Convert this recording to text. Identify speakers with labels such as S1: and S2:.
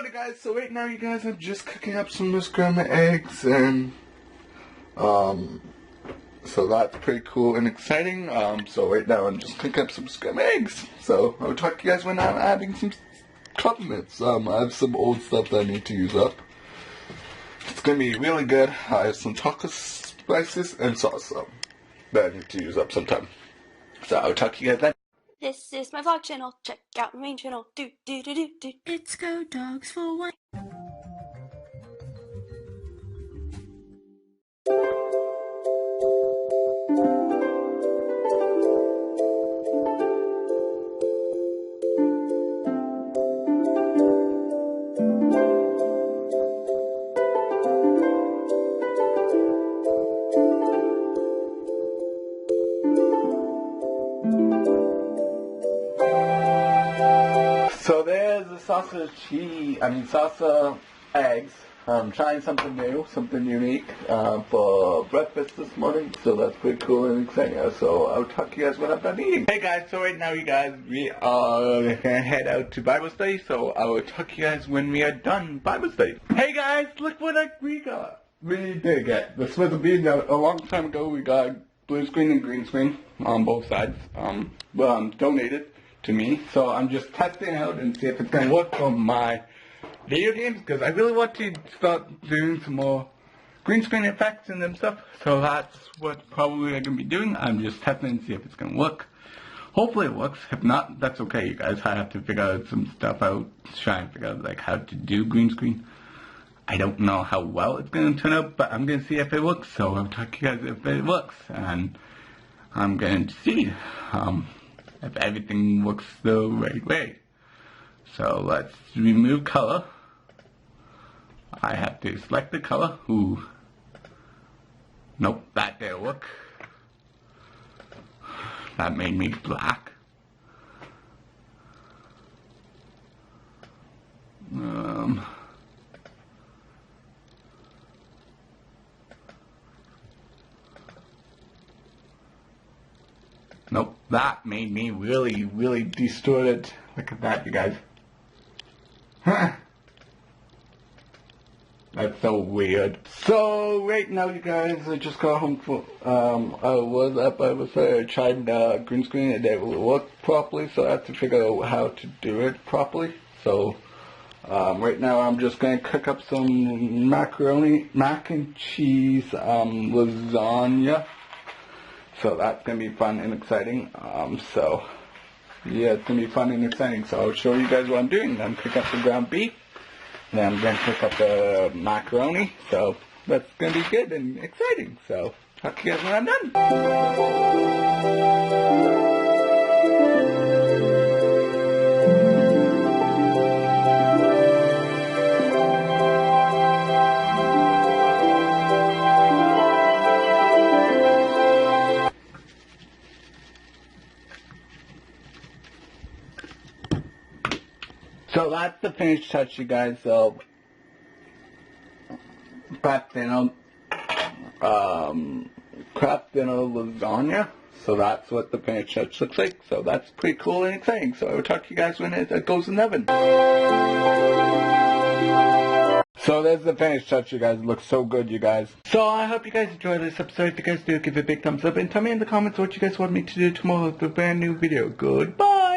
S1: Alright guys, so right now you guys, I'm just cooking up some scrambled eggs and so that's pretty cool and exciting. So right now I'm just cooking up some scrambled eggs. So I'll talk to you guys when I'm adding some condiments. I have some old stuff that I need to use up. It's gonna be really good. I have some taco spices and salsa that I need to use up sometime. So I'll talk to you guys then.
S2: This is my vlog channel. Check out my main channel. It's Go Dogs for One.
S1: So there's the salsa eggs. I'm trying something new, something unique for breakfast this morning. So that's pretty cool and exciting. So I'll talk to you guys when I'm done eating. Hey guys, so right now you guys, we are gonna head out to Bible study. So I will talk to you guys when we are done Bible study. Hey guys, look what we got. We did get. This was a long time ago. We got blue screen and green screen on both sides. Donated to me, so I'm just testing out and see if it's gonna work for my video games, because I really want to start doing some more green screen effects and stuff. So that's what probably I'm gonna be doing. I'm just testing and see if it's gonna work. Hopefully it works. If not, that's okay, you guys. I have to figure out some stuff out, try and figure out like how to do green screen. I don't know how well it's gonna turn out, but I'm gonna see if it works. So I'll talk to you guys if it works, and I'm going to see if everything works the right way. So let's remove color. I have to select the color. Ooh. Nope, that didn't work. That made me black. Nope, that made me really distorted. Look at that, you guys. That's so weird. So right now, you guys, I just got home from I was at Bible study. I tried green screen and it didn't work properly, so I have to figure out how to do it properly. So right now I'm just gonna cook up some mac and cheese lasagna. So that's going to be fun and exciting. So yeah, it's going to be fun and exciting. So I'll show you guys what I'm doing. I'm cooking up some ground beef. And then I'm going to cook up the macaroni. So that's going to be good and exciting. So talk to you guys when I'm done. So that's the finished touch, you guys. So crab dinner lasagna. So that's what the finished touch looks like. So that's pretty cool and exciting. So I will talk to you guys when it goes in the oven. So there's the finished touch, you guys. It looks so good, you guys. So I hope you guys enjoyed this episode. If you guys do, give it a big thumbs up and tell me in the comments what you guys want me to do tomorrow with a brand new video. Goodbye!